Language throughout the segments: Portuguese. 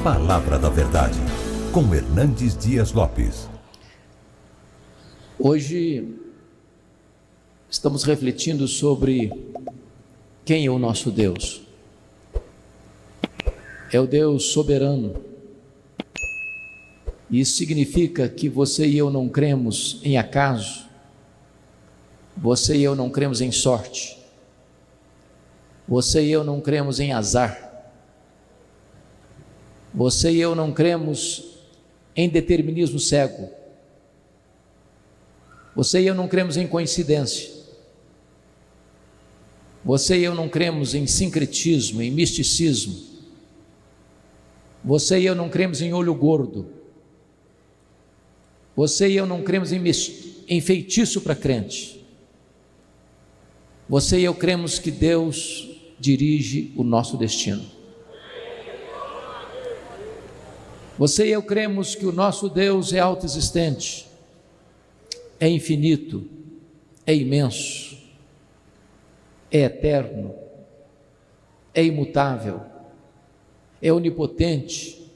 Palavra da Verdade, com Hernandes Dias Lopes. Hoje estamos refletindo sobre quem é o nosso Deus. É o Deus soberano. Isso significa que você e eu não cremos em acaso, você e eu não cremos em sorte, você e eu não cremos em azar, você e eu não cremos em determinismo cego, você e eu não cremos em coincidência, você e eu não cremos em sincretismo, em misticismo, você e eu não cremos em olho gordo, você e eu não cremos em feitiço para crente, você e eu cremos que Deus dirige o nosso destino. Você e eu cremos que o nosso Deus é autoexistente, é infinito, é imenso, é eterno, é imutável, é onipotente,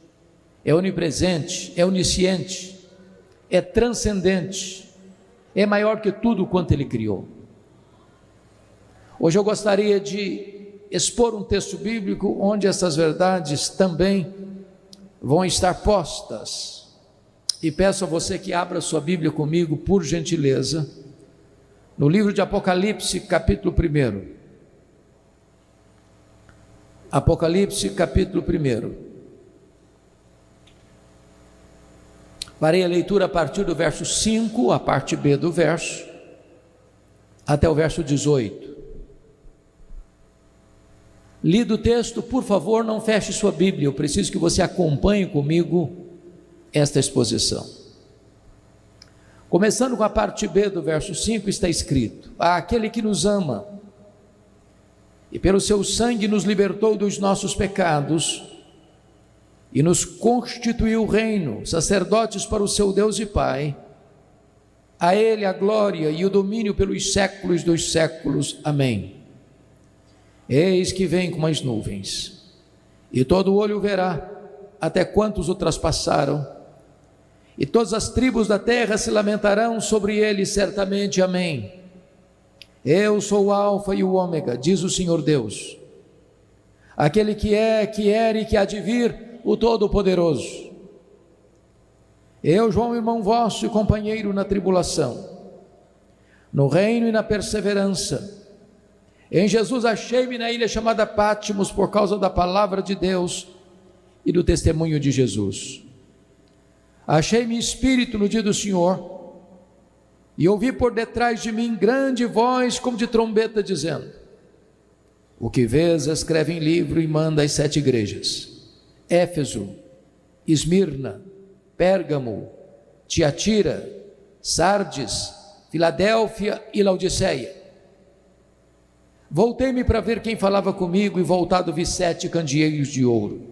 é onipresente, é onisciente, é transcendente, é maior que tudo quanto Ele criou. Hoje eu gostaria de expor um texto bíblico onde essas verdades também vão estar postas, e peço a você que abra sua Bíblia comigo, por gentileza, no livro de Apocalipse, capítulo 1. Apocalipse, capítulo 1. Farei a leitura a partir do verso 5, a parte B do verso, até o verso 18. Lido o texto, por favor, não feche sua Bíblia, eu preciso que você acompanhe comigo esta exposição. Começando com a parte B do verso 5, está escrito: aquele que nos ama e pelo seu sangue nos libertou dos nossos pecados e nos constituiu reino, sacerdotes para o seu Deus e Pai, a Ele a glória e o domínio pelos séculos dos séculos. Amém. Eis que vem com as nuvens, e todo olho verá, até quantos o traspassaram, e todas as tribos da terra se lamentarão sobre ele, certamente. Amém. Eu sou o Alfa e o Ômega, diz o Senhor Deus, aquele que é, que era e que há de vir, o Todo-Poderoso. Eu, João, irmão vosso e companheiro na tribulação, no reino e na perseverança, em Jesus achei-me na ilha chamada Pátimos por causa da palavra de Deus e do testemunho de Jesus. Achei-me espírito no dia do Senhor e ouvi por detrás de mim grande voz como de trombeta dizendo: o que vês escreve em livro e manda às 7 igrejas: Éfeso, Esmirna, Pérgamo, Tiatira, Sardes, Filadélfia e Laodiceia. Voltei-me para ver quem falava comigo, e voltado vi 7 candeeiros de ouro,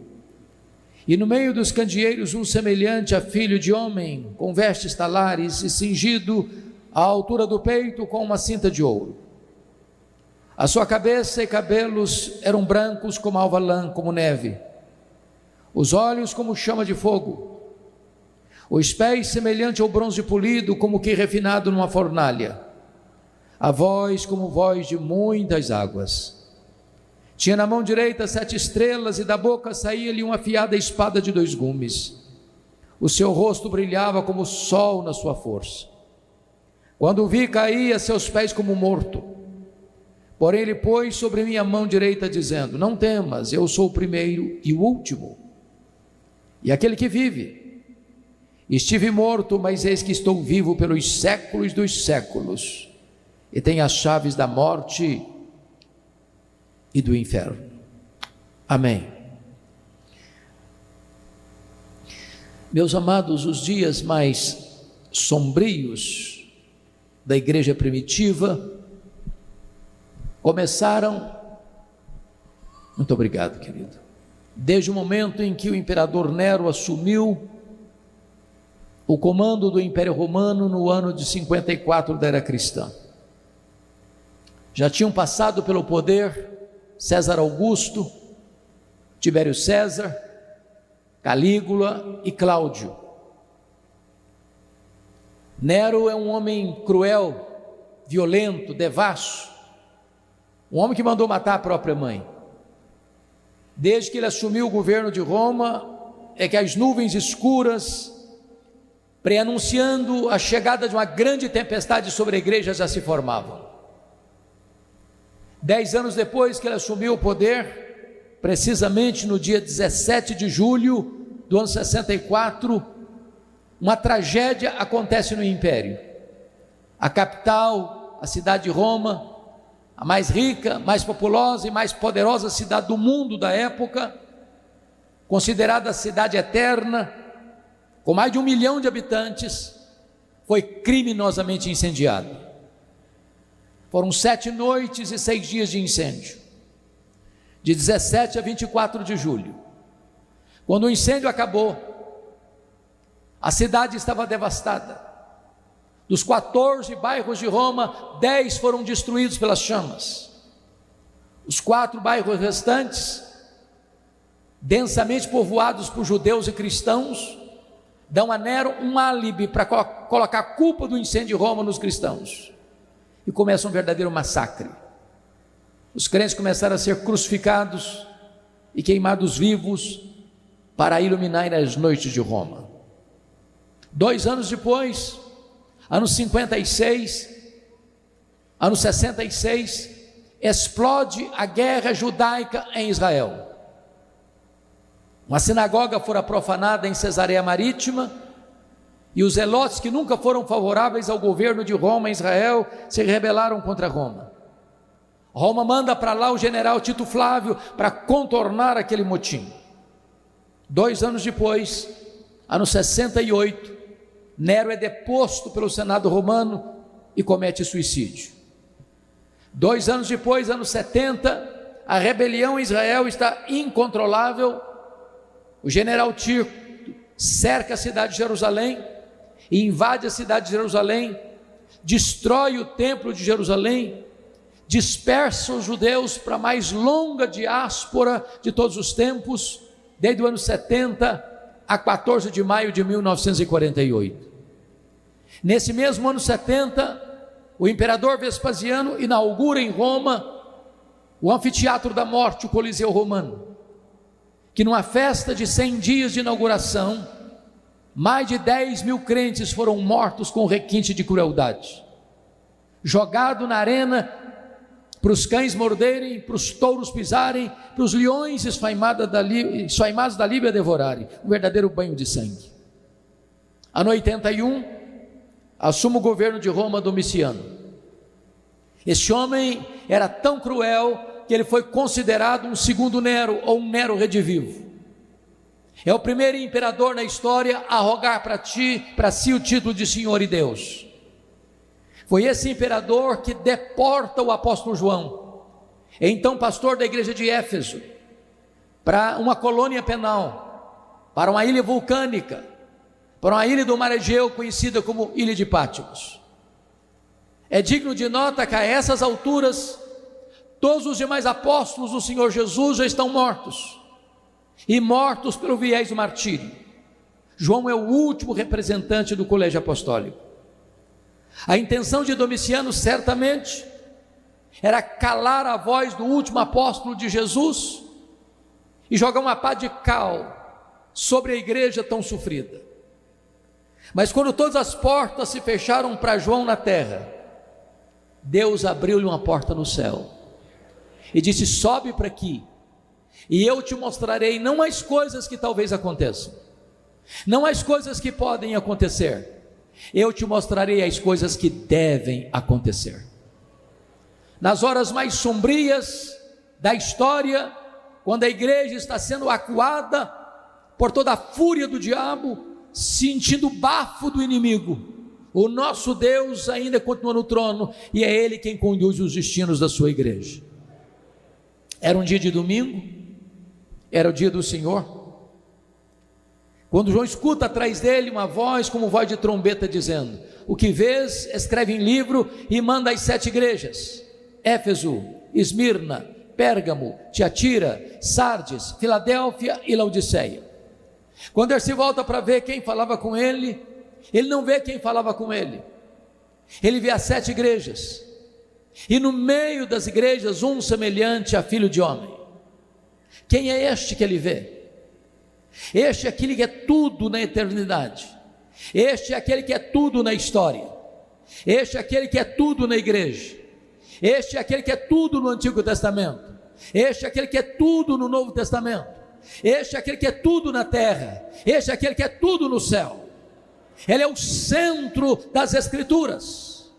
e no meio dos candeeiros um semelhante a filho de homem, com vestes talares e cingido à altura do peito com uma cinta de ouro. A sua cabeça e cabelos eram brancos como alva lã, como neve, os olhos como chama de fogo, os pés semelhante ao bronze polido, como que refinado numa fornalha, a voz como voz de muitas águas. Tinha na mão direita 7 estrelas, e da boca saía-lhe uma afiada espada de 2 gumes. O seu rosto brilhava como o sol na sua força. Quando o vi, caí a seus pés como morto. Porém ele pôs sobre minha mão direita, dizendo: não temas, eu sou o primeiro e o último, e aquele que vive. Estive morto, mas eis que estou vivo pelos séculos dos séculos, e tenho as chaves da morte e do inferno. Amém. Meus amados, os dias mais sombrios da igreja primitiva começaram, muito obrigado, querido, desde o momento em que o imperador Nero assumiu o comando do Império Romano no ano de 54 da era cristã. Já tinham passado pelo poder César Augusto, Tibério César, Calígula e Cláudio. Nero é um homem cruel, violento, devasso, um homem que mandou matar a própria mãe. Desde que ele assumiu o governo de Roma, é que as nuvens escuras, preanunciando a chegada de uma grande tempestade sobre a igreja, já se formavam. 10 anos depois que ele assumiu o poder, precisamente no dia 17 de julho do ano 64, uma tragédia acontece no Império. A capital, a cidade de Roma, a mais rica, mais populosa e mais poderosa cidade do mundo da época, considerada a cidade eterna, com mais de 1 milhão de habitantes, foi criminosamente incendiada. Foram 7 noites e 6 dias de incêndio, de 17 a 24 de julho. Quando o incêndio acabou, a cidade estava devastada. Dos 14 bairros de Roma, 10 foram destruídos pelas chamas. Os 4 bairros restantes, densamente povoados por judeus e cristãos, dão a Nero um álibi para colocar a culpa do incêndio de Roma nos cristãos. E começa um verdadeiro massacre. Os crentes começaram a ser crucificados e queimados vivos para iluminar as noites de Roma. 2 anos depois, ano 56, ano 66, explode a guerra judaica em Israel. Uma sinagoga fora profanada em Cesareia Marítima, e os zelotes, que nunca foram favoráveis ao governo de Roma em Israel, se rebelaram contra Roma. Roma manda para lá o general Tito Flávio para contornar aquele motim. 2 anos depois, ano 68, Nero é deposto pelo Senado romano e comete suicídio. 2 anos depois, ano 70, a rebelião em Israel está incontrolável. O general Tito cerca a cidade de Jerusalém e invade a cidade de Jerusalém, destrói o templo de Jerusalém, dispersa os judeus para a mais longa diáspora de todos os tempos, desde o ano 70 a 14 de maio de 1948. Nesse mesmo ano 70, o imperador Vespasiano inaugura em Roma o anfiteatro da morte, o Coliseu Romano, que numa festa de 100 dias de inauguração, mais de 10 mil crentes foram mortos com requinte de crueldade, jogado na arena para os cães morderem, para os touros pisarem, para os leões esfaimados da Líbia devorarem, um verdadeiro banho de sangue. Ano 81, assume o governo de Roma Domiciano. Este homem era tão cruel que ele foi considerado um segundo Nero, ou um Nero redivivo. É o primeiro imperador na história a rogar para si o título de Senhor e Deus. Foi esse imperador que deporta o apóstolo João, então pastor da igreja de Éfeso, para uma colônia penal, para uma ilha vulcânica, para uma ilha do mar Egeu conhecida como Ilha de Patmos. É digno de nota que a essas alturas todos os demais apóstolos do Senhor Jesus já estão mortos, e mortos pelo viés do martírio. João é o último representante do colégio apostólico. A intenção de Domiciano certamente era calar a voz do último apóstolo de Jesus e jogar uma pá de cal sobre a igreja tão sofrida. Mas quando todas as portas se fecharam para João na terra, Deus abriu-lhe uma porta no céu e disse: sobe para aqui, e eu te mostrarei não as coisas que talvez aconteçam, não as coisas que podem acontecer, eu te mostrarei as coisas que devem acontecer. Nas horas mais sombrias da história, quando a igreja está sendo acuada por toda a fúria do diabo, sentindo o bafo do inimigo, o nosso Deus ainda continua no trono, e é Ele quem conduz os destinos da sua igreja. Era um dia de domingo, era o dia do Senhor, quando João escuta atrás dele uma voz como voz de trombeta dizendo: o que vês, escreve em livro e manda às 7 igrejas: Éfeso, Esmirna, Pérgamo, Tiatira, Sardes, Filadélfia e Laodiceia. Quando ele se volta para ver quem falava com ele, ele não vê quem falava com ele. Ele vê as 7 igrejas, e no meio das igrejas um semelhante a filho de homem. Quem é este que ele vê? Este é aquele que é tudo na eternidade. Este é aquele que é tudo na história. Este é aquele que é tudo na igreja. Este é aquele que é tudo no Antigo Testamento. Este é aquele que é tudo no Novo Testamento. Este é aquele que é tudo na terra. Este é aquele que é tudo no céu. Ele é o centro das Escrituras.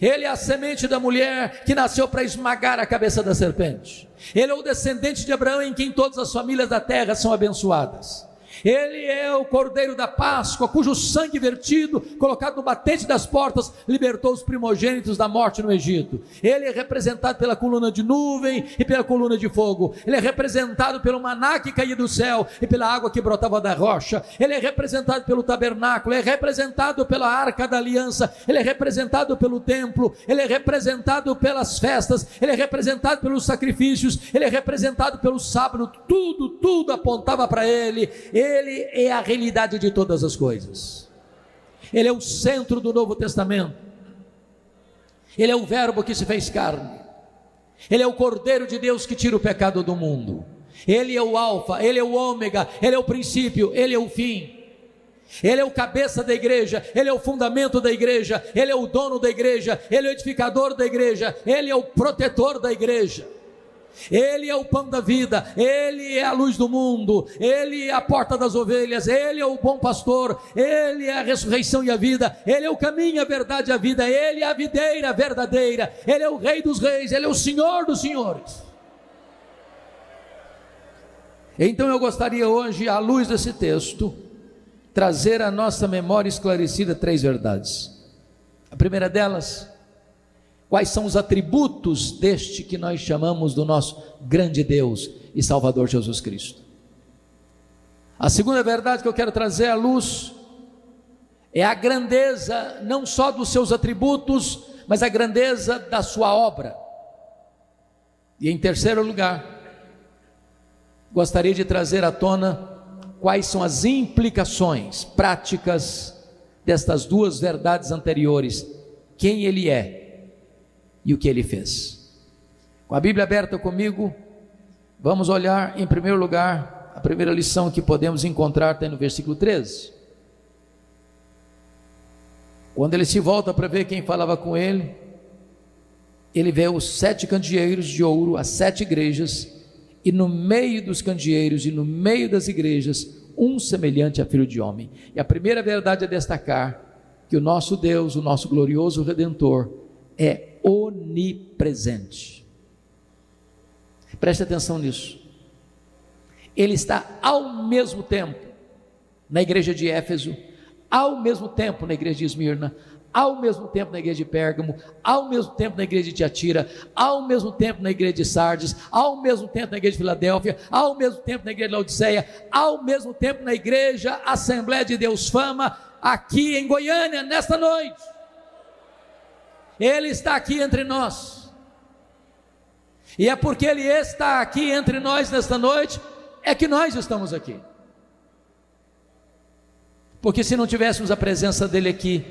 Ele é a semente da mulher que nasceu para esmagar a cabeça da serpente. Ele é o descendente de Abraão, em quem todas as famílias da terra são abençoadas. Ele é o Cordeiro da Páscoa, cujo sangue vertido, colocado no batente das portas, libertou os primogênitos da morte no Egito. Ele é representado pela coluna de nuvem e pela coluna de fogo. Ele é representado pelo maná que caía do céu e pela água que brotava da rocha. Ele é representado pelo tabernáculo, ele é representado pela arca da aliança, ele é representado pelo templo, ele é representado pelas festas, ele é representado pelos sacrifícios, ele é representado pelo sábado. Tudo apontava para ele. Ele é a realidade de todas as coisas. Ele é o centro do Novo Testamento. Ele é o verbo que se fez carne. Ele é o Cordeiro de Deus que tira o pecado do mundo. Ele é o alfa, ele é o ômega, ele é o princípio, ele é o fim. Ele é o cabeça da igreja, ele é o fundamento da igreja, ele é o dono da igreja, ele é o edificador da igreja, ele é o protetor da igreja. Ele é o pão da vida, ele é a luz do mundo, ele é a porta das ovelhas, ele é o bom pastor, ele é a ressurreição e a vida, ele é o caminho, a verdade e a vida, ele é a videira verdadeira, ele é o Rei dos reis, ele é o Senhor dos senhores. Então eu gostaria hoje, à luz desse texto, trazer à nossa memória esclarecida 3 verdades. A primeira delas: quais são os atributos deste que nós chamamos do nosso grande Deus e Salvador Jesus Cristo. A segunda verdade que eu quero trazer à luz é a grandeza não só dos seus atributos, mas a grandeza da sua obra. E em terceiro lugar, gostaria de trazer à tona quais são as implicações práticas destas 2 verdades anteriores: quem Ele é e o que Ele fez. Com a Bíblia aberta comigo, vamos olhar em primeiro lugar, a primeira lição que podemos encontrar está no versículo 13. Quando ele se volta para ver quem falava com ele, ele vê os 7 candeeiros de ouro, as 7 igrejas, e no meio dos candeeiros e no meio das igrejas, um semelhante a filho de homem. E a primeira verdade é destacar que o nosso Deus, o nosso glorioso Redentor, é onipresente. Preste atenção nisso. Ele está ao mesmo tempo na igreja de Éfeso, ao mesmo tempo na igreja de Esmirna, ao mesmo tempo na igreja de Pérgamo, ao mesmo tempo na igreja de Tiatira, ao mesmo tempo na igreja de Sardes, ao mesmo tempo na igreja de Filadélfia, ao mesmo tempo na igreja de Laodiceia, ao mesmo tempo na igreja Assembleia de Deus Fama, aqui em Goiânia, nesta noite. Ele está aqui entre nós, e é porque Ele está aqui entre nós nesta noite, é que nós estamos aqui. Porque se não tivéssemos a presença dEle aqui,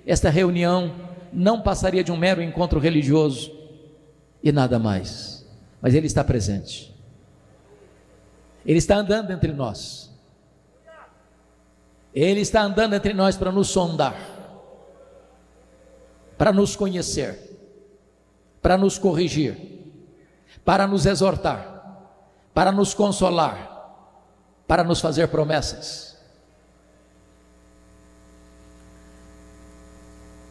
esta reunião não passaria de um mero encontro religioso e nada mais. Mas Ele está presente, Ele está andando entre nós, Ele está andando entre nós para nos sondar, para nos conhecer, para nos corrigir, para nos exortar, para nos consolar, para nos fazer promessas.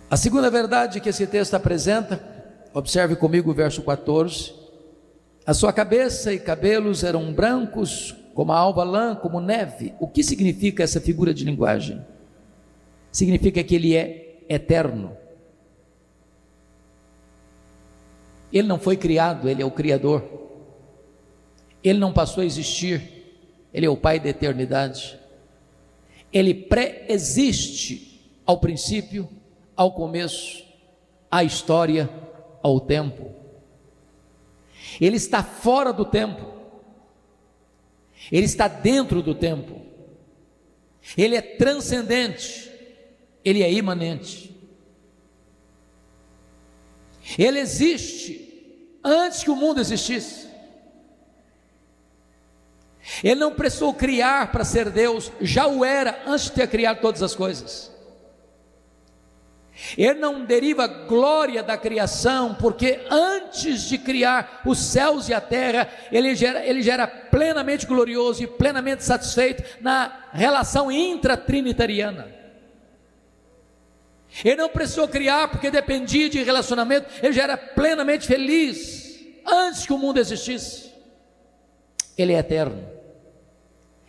A segunda verdade que esse texto apresenta, observe comigo o verso 14: a sua cabeça e cabelos eram brancos como a alva lã, como neve. O que significa essa figura de linguagem? Significa que Ele é eterno. Ele não foi criado, Ele é o Criador. Ele não passou a existir, Ele é o Pai da eternidade. Ele pré-existe ao princípio, ao começo, à história, ao tempo. Ele está fora do tempo, Ele está dentro do tempo. Ele é transcendente, Ele é imanente. Ele existe antes que o mundo existisse. Ele não precisou criar para ser Deus, já o era antes de ter criado todas as coisas. Ele não deriva glória da criação, porque antes de criar os céus e a terra, ele já era plenamente glorioso e plenamente satisfeito na relação intratrinitariana. Ele não precisou criar porque dependia de relacionamento, ele já era plenamente feliz antes que o mundo existisse. Ele é eterno,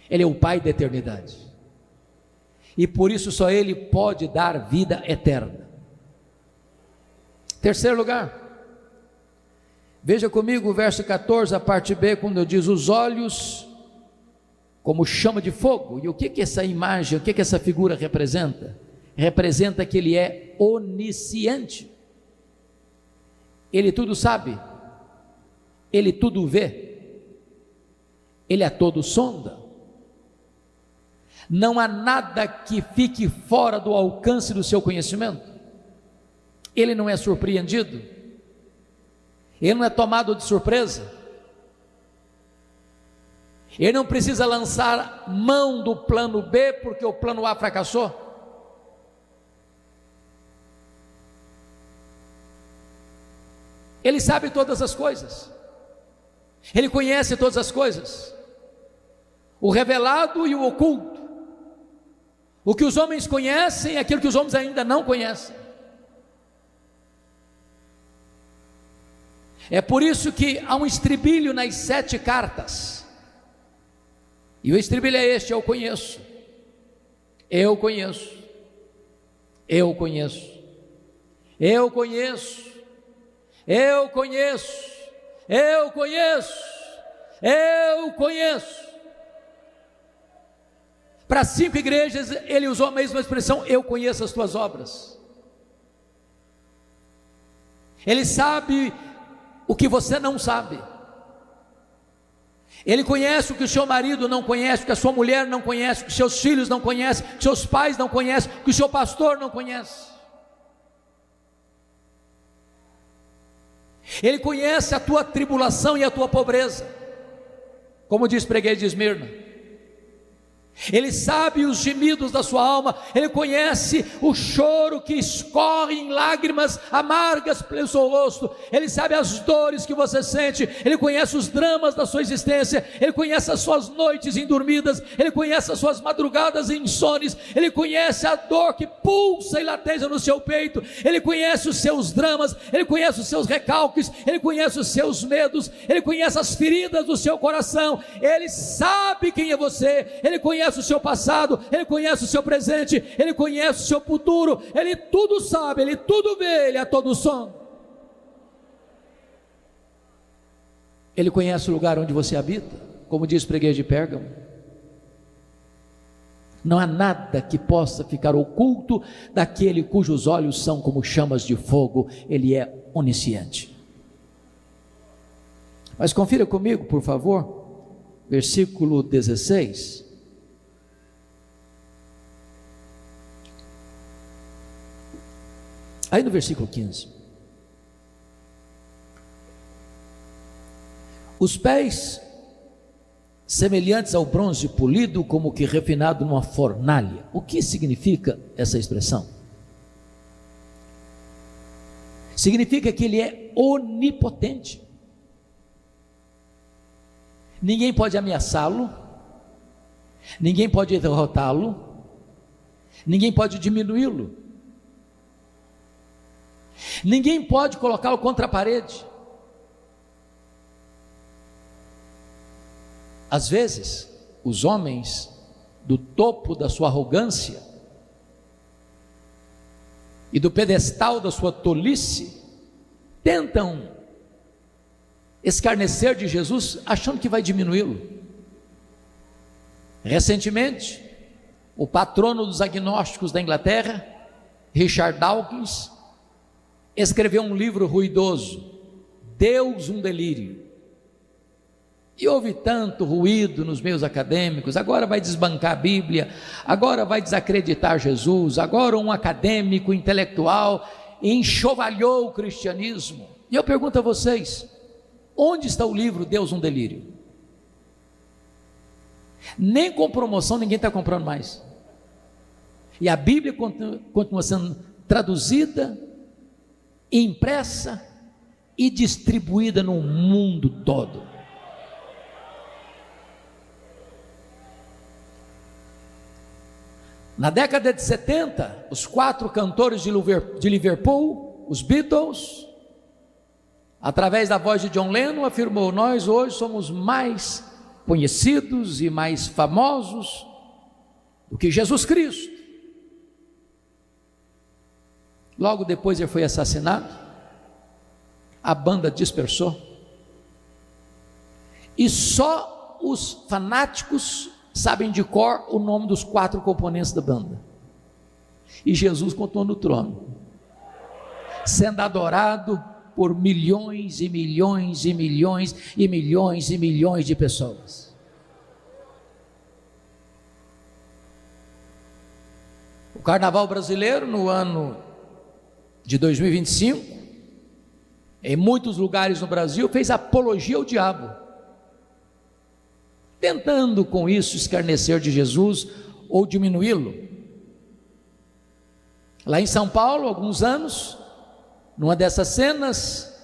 Ele é o Pai da eternidade, e por isso só Ele pode dar vida eterna. Terceiro lugar, veja comigo o verso 14, a parte B, quando diz: os olhos como chama de fogo. E o que essa imagem, o que essa figura representa? Representa que Ele é onisciente, Ele tudo sabe, Ele tudo vê, Ele a todo sonda. Não há nada que fique fora do alcance do seu conhecimento. Ele não é surpreendido, Ele não é tomado de surpresa, Ele não precisa lançar mão do plano B porque o plano A fracassou. Ele sabe todas as coisas, Ele conhece todas as coisas, o revelado e o oculto, o que os homens conhecem e aquilo que os homens ainda não conhecem. É por isso que há um estribilho nas 7 cartas, e o estribilho é este: eu conheço, eu conheço, eu conheço, eu conheço, eu conheço, eu conheço, eu conheço. Para 5 igrejas ele usou a mesma expressão: eu conheço as tuas obras. Ele sabe o que você não sabe, Ele conhece o que o seu marido não conhece, o que a sua mulher não conhece, o que os seus filhos não conhecem, o que seus pais não conhecem, o que o seu pastor não conhece. Ele conhece a tua tribulação e a tua pobreza, como diz Preguei de Esmirna. Ele sabe os gemidos da sua alma, Ele conhece o choro que escorre em lágrimas amargas pelo seu rosto, Ele sabe as dores que você sente, Ele conhece os dramas da sua existência, Ele conhece as suas noites indormidas, Ele conhece as suas madrugadas insones, Ele conhece a dor que pulsa e lateja no seu peito, Ele conhece os seus dramas, Ele conhece os seus recalques, Ele conhece os seus medos, Ele conhece as feridas do seu coração, Ele sabe quem é você, Ele conhece o seu passado, Ele conhece o seu presente, Ele conhece o seu futuro, Ele tudo sabe, Ele tudo vê, Ele é todo som. Ele conhece o lugar onde você habita, como diz Preguei de Pérgamo. Não há nada que possa ficar oculto daquele cujos olhos são como chamas de fogo. Ele é onisciente. Mas confira comigo, por favor, versículo 16. Aí no versículo 15: os pés semelhantes ao bronze polido, como que refinado numa fornalha. O que significa essa expressão? Significa que Ele é onipotente, ninguém pode ameaçá-lo, ninguém pode derrotá-lo, ninguém pode diminuí-lo, ninguém pode colocá-lo contra a parede. Às vezes, os homens, do topo da sua arrogância e do pedestal da sua tolice, tentam escarnecer de Jesus, achando que vai diminuí-lo. Recentemente, o patrono dos agnósticos da Inglaterra, Richard Dawkins, escreveu um livro ruidoso, Deus um delírio. E houve tanto ruído nos meios acadêmicos, agora vai desbancar a Bíblia, agora vai desacreditar Jesus, agora um acadêmico intelectual enxovalhou o cristianismo. E eu pergunto a vocês, onde está o livro Deus um Delírio? Nem com promoção ninguém está comprando mais. E a Bíblia continua sendo traduzida, impressa e distribuída no mundo todo. Na década de 70, os 4 cantores de Liverpool, os Beatles, através da voz de John Lennon, afirmou: nós hoje somos mais conhecidos e mais famosos do que Jesus Cristo. Logo depois ele foi assassinado, a banda dispersou, e só os fanáticos sabem de cor o nome dos 4 componentes da banda. E Jesus continuou no trono, sendo adorado por milhões e milhões e milhões e milhões e milhões de pessoas. O carnaval brasileiro, no ano de 2025, em muitos lugares no Brasil, fez apologia ao diabo, tentando com isso escarnecer de Jesus ou diminuí-lo. Lá em São Paulo, há alguns anos, numa dessas cenas,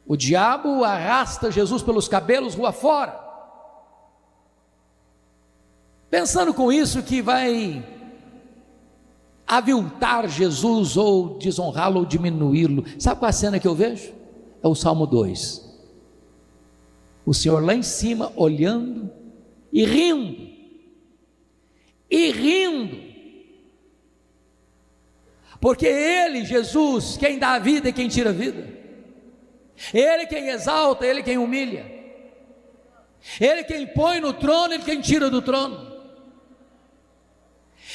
o diabo arrasta Jesus pelos cabelos rua fora, pensando com isso que vai aviltar Jesus ou desonrá-lo ou diminuí-lo. Sabe qual é a cena que eu vejo? É o Salmo 2. O Senhor lá em cima olhando e rindo, porque Ele, Jesus, quem dá a vida e quem tira a vida, Ele quem exalta, Ele quem humilha, Ele quem põe no trono, Ele quem tira do trono,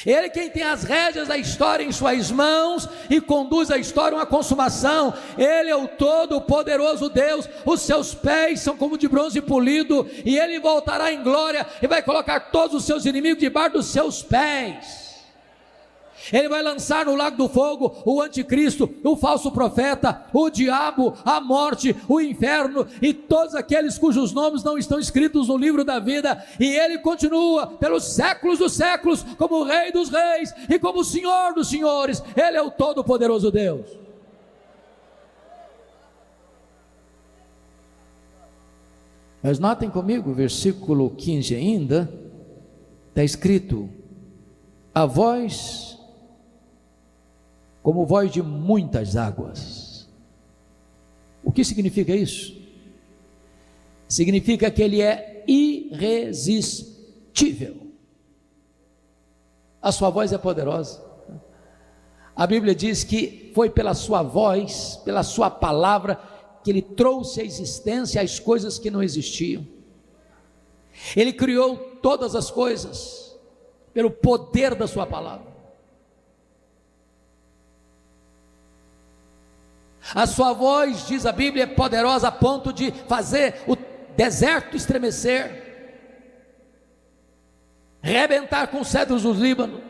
Ele quem tem as rédeas da história em suas mãos e conduz a história a uma consumação. Ele é o todo-poderoso Deus. Os seus pés são como de bronze polido, e Ele voltará em glória e vai colocar todos os seus inimigos debaixo dos seus pés. Ele vai lançar no lago do fogo o anticristo, o falso profeta, o diabo, a morte, o inferno e todos aqueles cujos nomes não estão escritos no livro da vida. E Ele continua pelos séculos dos séculos como o Rei dos reis e como o Senhor dos senhores. Ele é o todo-poderoso Deus. Mas notem comigo, versículo 15 ainda, está escrito: a voz como voz de muitas águas. O que significa isso? Significa que Ele é irresistível. A sua voz é poderosa. A Bíblia diz que foi pela sua voz, pela sua palavra, que Ele trouxe à existência as coisas que não existiam. Ele criou todas as coisas pelo poder da sua palavra. A sua voz, diz a Bíblia, é poderosa a ponto de fazer o deserto estremecer, rebentar com os cedros do Líbano.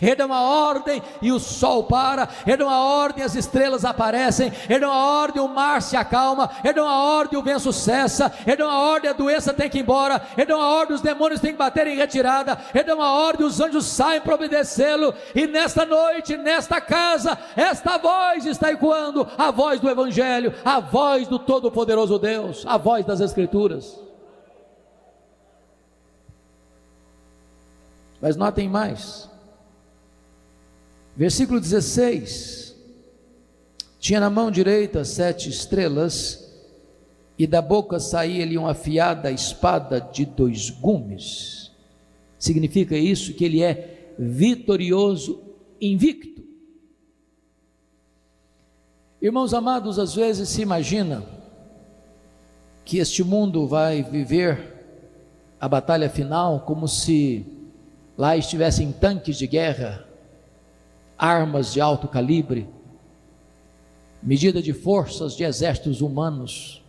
Ele dá uma ordem e o sol para, Ele dá uma ordem e as estrelas aparecem, Ele dá uma ordem e o mar se acalma, Ele dá uma ordem e o vento cessa, Ele dá uma ordem e a doença tem que ir embora, Ele dá uma ordem e os demônios têm que bater em retirada, Ele dá uma ordem e os anjos saem para obedecê-lo. E nesta noite, nesta casa, esta voz está ecoando, a voz do Evangelho, a voz do Todo-Poderoso Deus, a voz das Escrituras. Mas notem mais, versículo 16: tinha na mão direita 7 estrelas, e da boca saía-lhe uma afiada espada de 2 gumes. Significa isso que Ele é vitorioso, invicto. Irmãos amados, às vezes se imagina que este mundo vai viver a batalha final como se lá estivessem tanques de guerra, armas de alto calibre, medida de forças de exércitos humanos,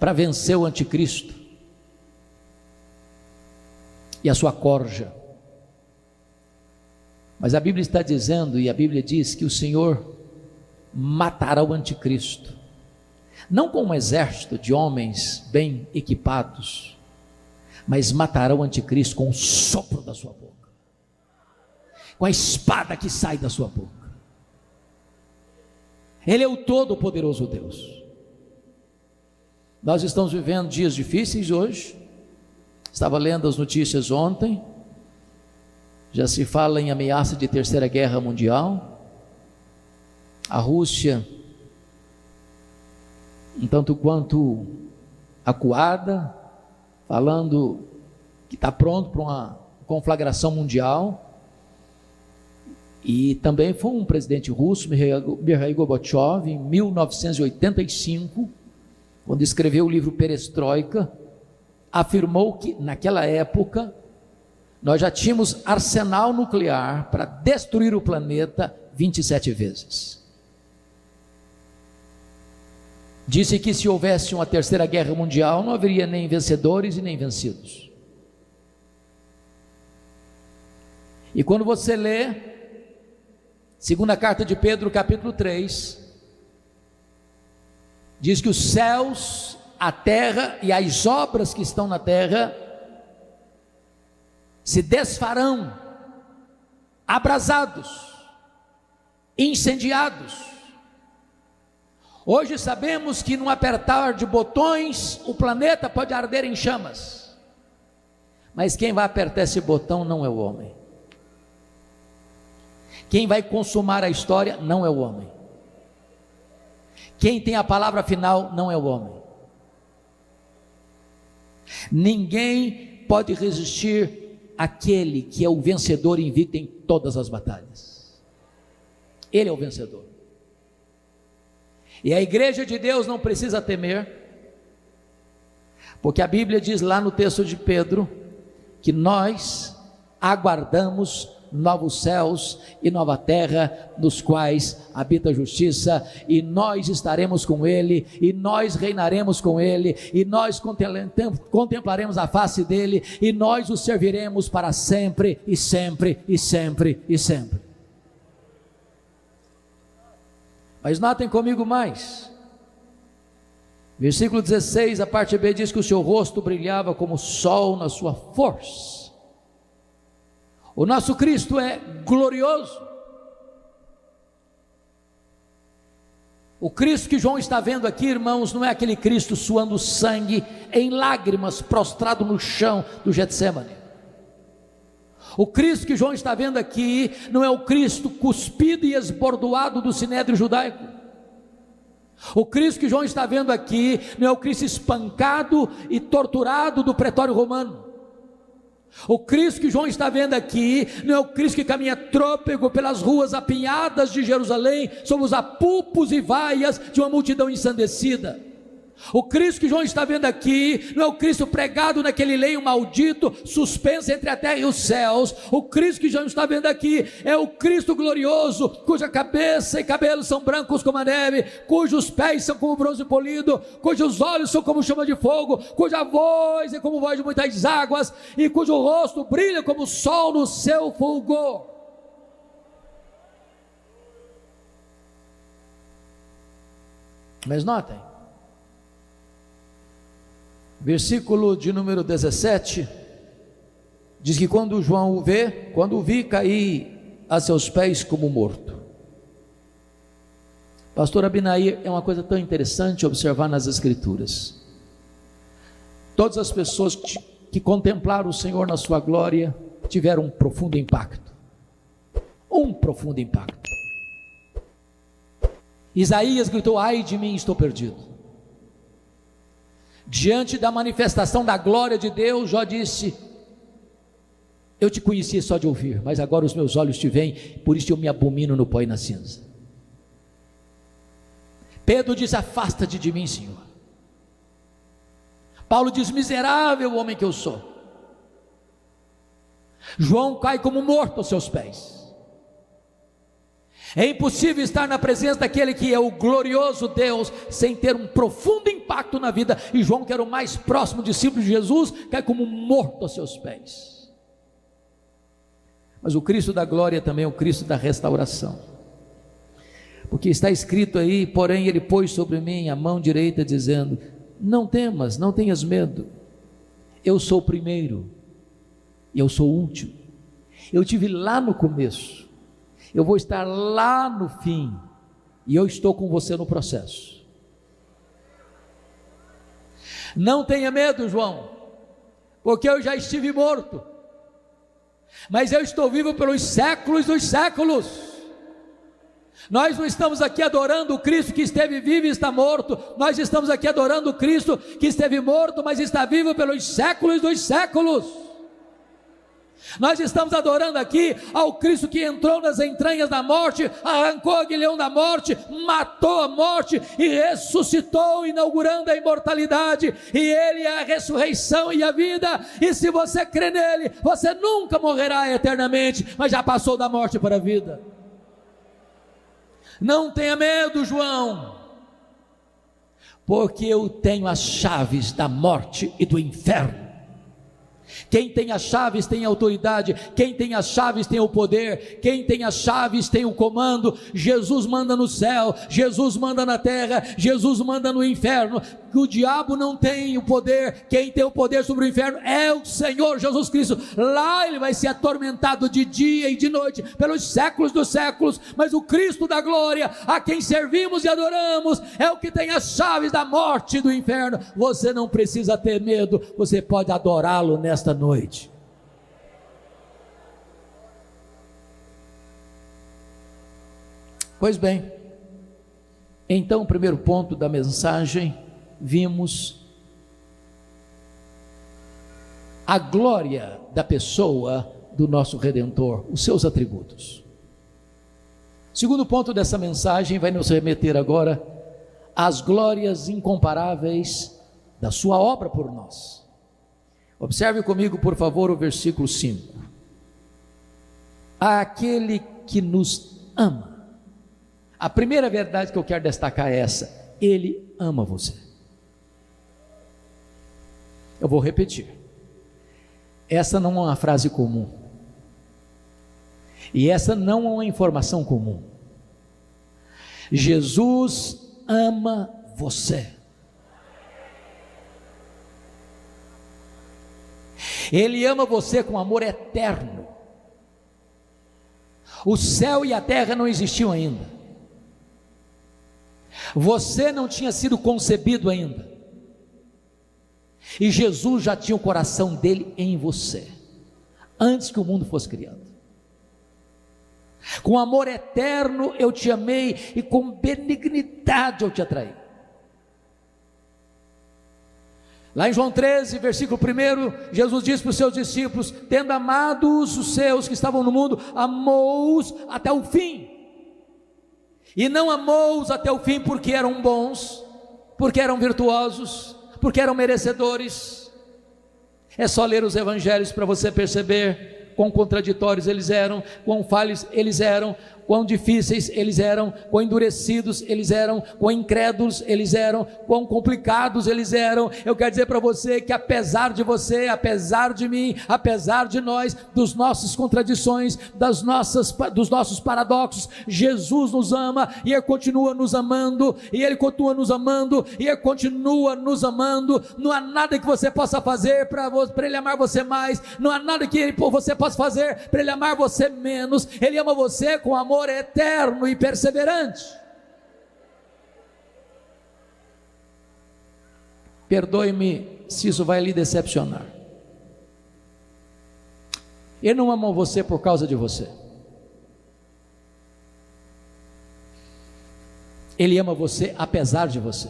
para vencer o anticristo e a sua corja. Mas a Bíblia está dizendo, e a Bíblia diz que o Senhor matará o anticristo, não com um exército de homens bem equipados, mas matará o anticristo com o sopro da sua boca, com a espada que sai da sua boca. Ele é o Todo-Poderoso Deus. Nós estamos vivendo dias difíceis hoje. Estava lendo as notícias ontem, já se fala em ameaça de terceira guerra mundial. A Rússia, um tanto quanto acuada, falando que está pronto para uma conflagração mundial. E também foi um presidente russo, Mikhail Gorbachev, em 1985, quando escreveu o livro Perestroika, afirmou que naquela época nós já tínhamos arsenal nuclear para destruir o planeta 27 vezes. Disse que se houvesse uma terceira guerra mundial, não haveria nem vencedores e nem vencidos. E quando você lê segunda carta de Pedro, capítulo 3, diz que os céus, a terra e as obras que estão na terra se desfarão, abrasados, incendiados. Hoje sabemos que num apertar de botões o planeta pode arder em chamas, mas quem vai apertar esse botão não é o homem. Quem vai consumar a história não é o homem. Quem tem a palavra final não é o homem. Ninguém pode resistir àquele que é o vencedor invicto em todas as batalhas. Ele é o vencedor. E a igreja de Deus não precisa temer, porque a Bíblia diz lá no texto de Pedro, que nós aguardamos novos céus e nova terra, nos quais habita a justiça, e nós estaremos com Ele, e nós reinaremos com Ele, e nós contemplaremos a face dEle, e nós o serviremos para sempre, e sempre, e sempre, e sempre. Mas notem comigo mais, versículo 16, a parte B diz que o seu rosto brilhava como o sol na sua força. O nosso Cristo é glorioso. O Cristo que João está vendo aqui, irmãos, não é aquele Cristo suando sangue em lágrimas, prostrado no chão do Getsemane. O Cristo que João está vendo aqui não é o Cristo cuspido e esbordoado do sinédrio judaico. O Cristo que João está vendo aqui não é o Cristo espancado e torturado do pretório romano. O Cristo que João está vendo aqui não é o Cristo que caminha trôpego pelas ruas apinhadas de Jerusalém, sob os apupos e vaias de uma multidão ensandecida. O Cristo que João está vendo aqui não é o Cristo pregado naquele leito maldito, suspenso entre a terra e os céus. O Cristo que João está vendo aqui é o Cristo glorioso, cuja cabeça e cabelos são brancos como a neve, cujos pés são como bronze polido, cujos olhos são como chama de fogo, cuja voz é como voz de muitas águas, e cujo rosto brilha como o sol no seu fulgor. Mas notem, versículo de número 17, diz que quando João o vê, quando o vi, caí a seus pés como morto. Pastor Abinair, é uma coisa tão interessante observar nas Escrituras. Todas as pessoas que contemplaram o Senhor na sua glória, tiveram um profundo impacto. Um profundo impacto. Isaías gritou: ai de mim, estou perdido. Diante da manifestação da glória de Deus, Jó disse: eu te conhecia só de ouvir, mas agora os meus olhos te veem, por isso eu me abomino no pó e na cinza. Pedro diz: afasta-te de mim, Senhor. Paulo diz: miserável homem que eu sou. João cai como morto aos seus pés. É impossível estar na presença daquele que é o glorioso Deus sem ter um profundo impacto na vida. E João, que era o mais próximo discípulo de Jesus, cai como morto aos seus pés. Mas o Cristo da glória também é o Cristo da restauração, porque está escrito aí: porém ele pôs sobre mim a mão direita, dizendo: não temas, não tenhas medo, eu sou o primeiro e eu sou o último. Eu tive lá no começo, eu vou estar lá no fim, e eu estou com você no processo. Não tenha medo, João, porque eu já estive morto, mas eu estou vivo pelos séculos dos séculos. Nós não estamos aqui adorando o Cristo que esteve vivo e está morto, nós estamos aqui adorando o Cristo que esteve morto, mas está vivo pelos séculos dos séculos. Nós estamos adorando aqui ao Cristo que entrou nas entranhas da morte, arrancou o aguilhão da morte, matou a morte e ressuscitou, inaugurando a imortalidade. E Ele é a ressurreição e a vida, e se você crê nele, você nunca morrerá eternamente, mas já passou da morte para a vida. Não tenha medo, João, porque eu tenho as chaves da morte e do inferno. Quem tem as chaves tem autoridade, quem tem as chaves tem o poder, quem tem as chaves tem o comando. Jesus manda no céu, Jesus manda na terra, Jesus manda no inferno. O diabo não tem o poder, quem tem o poder sobre o inferno é o Senhor Jesus Cristo. Lá ele vai ser atormentado de dia e de noite, pelos séculos dos séculos, mas o Cristo da glória, a quem servimos e adoramos, é o que tem as chaves da morte e do inferno. Você não precisa ter medo, você pode adorá-lo nesta noite. Pois bem, então o primeiro ponto da mensagem, vimos a glória da pessoa do nosso Redentor, os seus atributos. Segundo ponto dessa mensagem vai nos remeter agora às glórias incomparáveis da sua obra por nós. Observe comigo, por favor, o versículo 5. Aquele que nos ama. A primeira verdade que eu quero destacar é essa: Ele ama você. Eu vou repetir. Essa não é uma frase comum. E essa não é uma informação comum. Jesus ama você. Ele ama você com amor eterno. O céu e a terra não existiam ainda. Você não tinha sido concebido ainda. E Jesus já tinha o coração dele em você, antes que o mundo fosse criado. Com amor eterno eu te amei, e com benignidade eu te atraí. Lá em João 13, versículo 1, Jesus disse para os seus discípulos: tendo amados os seus que estavam no mundo, amou-os até o fim. E não amou-os até o fim porque eram bons, porque eram virtuosos, porque eram merecedores. É só ler os evangelhos para você perceber quão contraditórios eles eram, quão falhos eles eram, quão difíceis eles eram, quão endurecidos eles eram, quão incrédulos eles eram, quão complicados eles eram. Eu quero dizer para você que apesar de você, apesar de mim, apesar de nós, dos nossas contradições, dos nossos paradoxos, Jesus nos ama, e Ele continua nos amando, e Ele continua nos amando, e Ele continua nos amando. Não há nada que você possa fazer para Ele amar você mais, não há nada que você possa fazer para Ele amar você menos. Ele ama você com amor eterno e perseverante. Perdoe-me se isso vai lhe decepcionar. Ele não ama você por causa de você. Ele ama você apesar de você.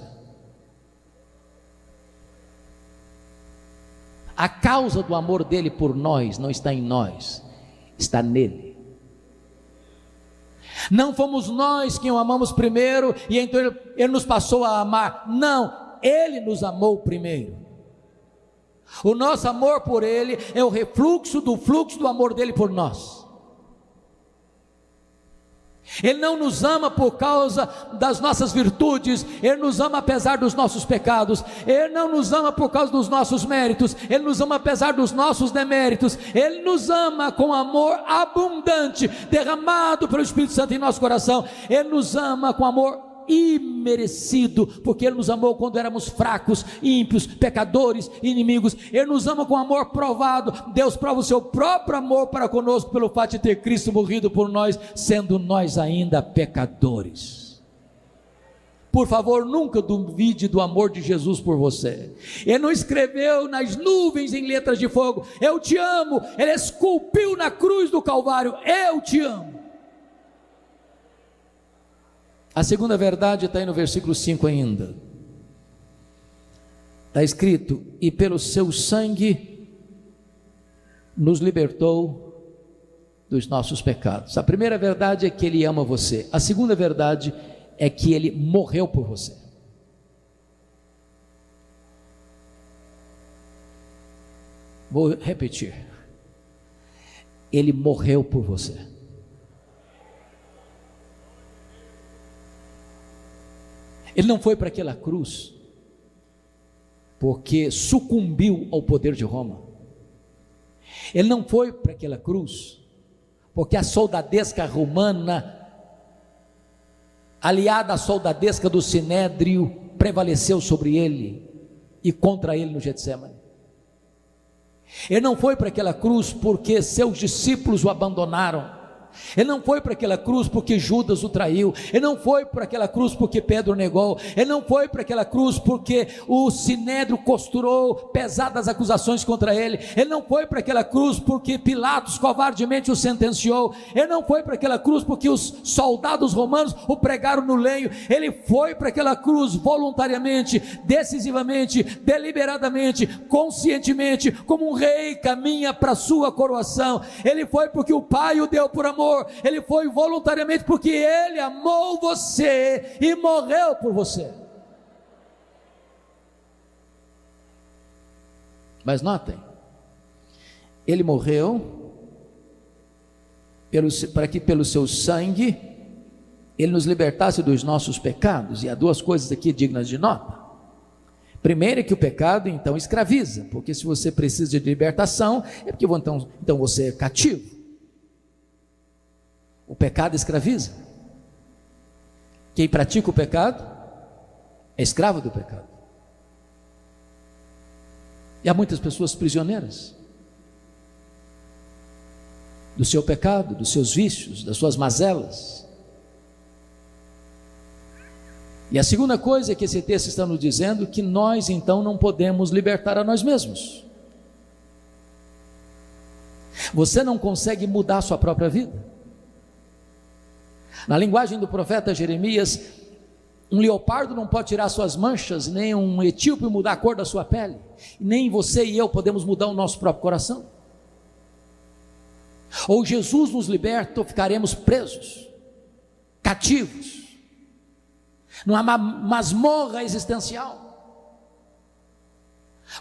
A causa do amor dele por nós não está em nós, está nele. Não fomos nós quem o amamos primeiro e então ele nos passou a amar. Não, Ele nos amou primeiro. O nosso amor por Ele é o refluxo do fluxo do amor dele por nós. Ele não nos ama por causa das nossas virtudes, Ele nos ama apesar dos nossos pecados, Ele não nos ama por causa dos nossos méritos, Ele nos ama apesar dos nossos deméritos, Ele nos ama com amor abundante, derramado pelo Espírito Santo em nosso coração, Ele nos ama com amor imerecido, porque Ele nos amou quando éramos fracos, ímpios, pecadores, inimigos. Ele nos ama com amor provado. Deus prova o seu próprio amor para conosco pelo fato de ter Cristo morrido por nós, sendo nós ainda pecadores. Por favor, nunca duvide do amor de Jesus por você. Ele não escreveu nas nuvens em letras de fogo: eu te amo. Ele esculpiu na cruz do Calvário: eu te amo. A segunda verdade está aí no versículo 5 ainda. Está escrito: e pelo seu sangue nos libertou dos nossos pecados. A primeira verdade é que Ele ama você. A segunda verdade é que Ele morreu por você. Vou repetir: Ele morreu por você. Ele não foi para aquela cruz porque sucumbiu ao poder de Roma. Ele não foi para aquela cruz porque a soldadesca romana, aliada à soldadesca do Sinédrio, prevaleceu sobre ele e contra ele no Getsêmani. Ele não foi para aquela cruz porque seus discípulos o abandonaram. Ele não foi para aquela cruz porque Judas o traiu. Ele não foi para aquela cruz porque Pedro negou. Ele não foi para aquela cruz porque o Sinédrio costurou pesadas acusações contra ele. Ele não foi para aquela cruz porque Pilatos covardemente o sentenciou. Ele não foi para aquela cruz porque os soldados romanos o pregaram no lenho. Ele foi para aquela cruz voluntariamente, decisivamente, deliberadamente, conscientemente, como um rei caminha para a sua coroação. Ele foi porque o Pai o deu por amor. Ele foi voluntariamente porque Ele amou você e morreu por você. Mas notem, Ele morreu para que pelo seu sangue Ele nos libertasse dos nossos pecados. E há duas coisas aqui dignas de nota. Primeiro é que o pecado então escraviza, porque se você precisa de libertação, é porque então você é cativo. O pecado escraviza. Quem pratica o pecado é escravo do pecado. E há muitas pessoas prisioneiras do seu pecado, dos seus vícios, das suas mazelas. E a segunda coisa é que esse texto está nos dizendo que nós então não podemos libertar a nós mesmos. Você não consegue mudar a sua própria vida. Na linguagem do profeta Jeremias, um leopardo não pode tirar suas manchas, nem um etíope mudar a cor da sua pele, nem você e eu podemos mudar o nosso próprio coração. Ou Jesus nos liberta ou ficaremos presos, cativos, numa masmorra existencial.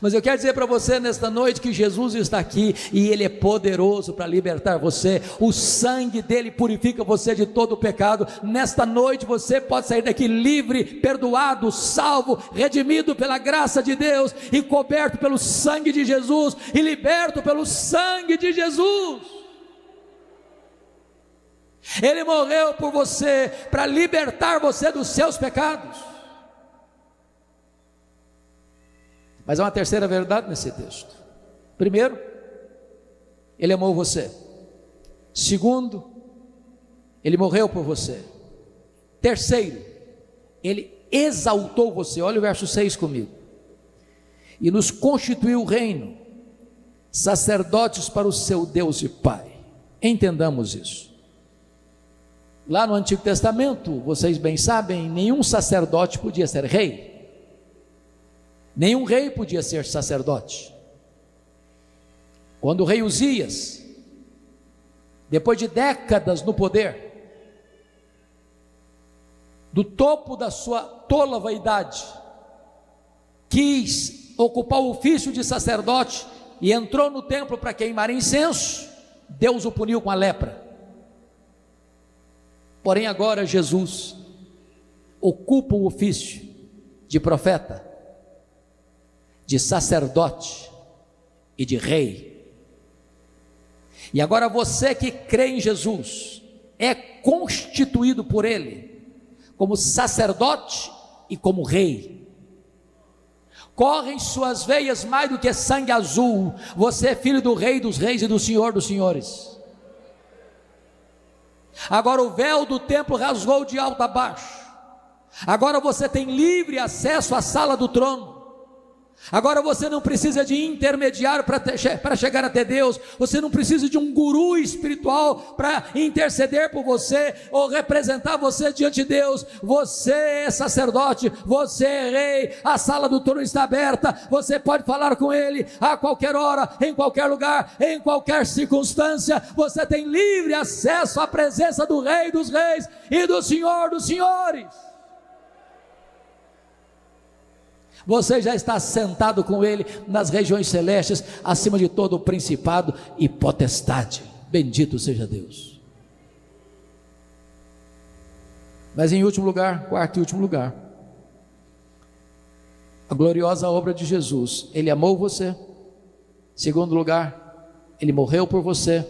Mas eu quero dizer para você nesta noite que Jesus está aqui e Ele é poderoso para libertar você. O sangue dele purifica você de todo o pecado. Nesta noite você pode sair daqui livre, perdoado, salvo, redimido pela graça de Deus e coberto pelo sangue de Jesus e liberto pelo sangue de Jesus. Ele morreu por você para libertar você dos seus pecados. Mas há uma terceira verdade nesse texto. Primeiro, Ele amou você. Segundo, Ele morreu por você. Terceiro, Ele exaltou você. Olha o verso 6 comigo. E nos constituiu reino, sacerdotes para o seu Deus e Pai. Entendamos isso. Lá no Antigo Testamento, vocês bem sabem, nenhum sacerdote podia ser rei. Nenhum rei podia ser sacerdote. Quando o rei Uzias, depois de décadas no poder, do topo da sua tola vaidade, quis ocupar o ofício de sacerdote e entrou no templo para queimar incenso, Deus o puniu com a lepra. Porém agora Jesus ocupa o ofício de profeta, de sacerdote e de rei. E agora você que crê em Jesus é constituído por Ele como sacerdote e como rei. Corre em suas veias mais do que sangue azul. Você é filho do Rei dos Reis e do Senhor dos Senhores. Agora o véu do templo rasgou de alto a baixo. Agora você tem livre acesso à sala do trono. Agora você não precisa de intermediário para chegar até Deus. Você não precisa de um guru espiritual para interceder por você ou representar você diante de Deus. Você é sacerdote, você é rei. A sala do trono está aberta. Você pode falar com Ele a qualquer hora, em qualquer lugar, em qualquer circunstância. Você tem livre acesso à presença do Rei dos Reis e do Senhor dos Senhores. Você já está sentado com Ele nas regiões celestes, acima de todo o principado e potestade. Bendito seja Deus. Mas em último lugar, quarto e último lugar, a gloriosa obra de Jesus. Ele amou você. Segundo lugar, Ele morreu por você.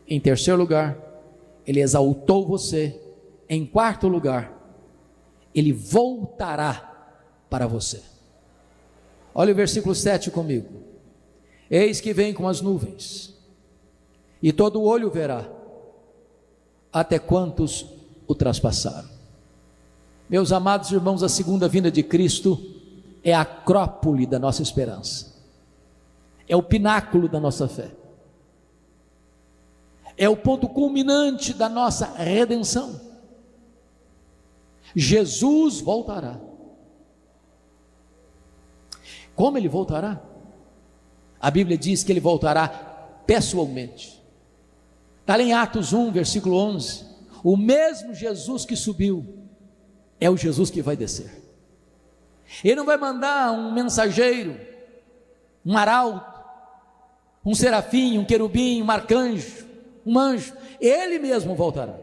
Em terceiro lugar, Ele exaltou você. Em quarto lugar, Ele voltará para você. Olha o versículo 7 comigo. Eis que vem com as nuvens, e todo olho verá, até quantos o traspassaram. Meus amados irmãos, a segunda vinda de Cristo é a acrópole da nossa esperança, é o pináculo da nossa fé, é o ponto culminante da nossa redenção. Jesus voltará. Como Ele voltará? A Bíblia diz que Ele voltará pessoalmente. Está em Atos 1, versículo 11. O mesmo Jesus que subiu é o Jesus que vai descer. Ele não vai mandar um mensageiro, um arauto, um serafim, um querubim, um arcanjo, um anjo. Ele mesmo voltará.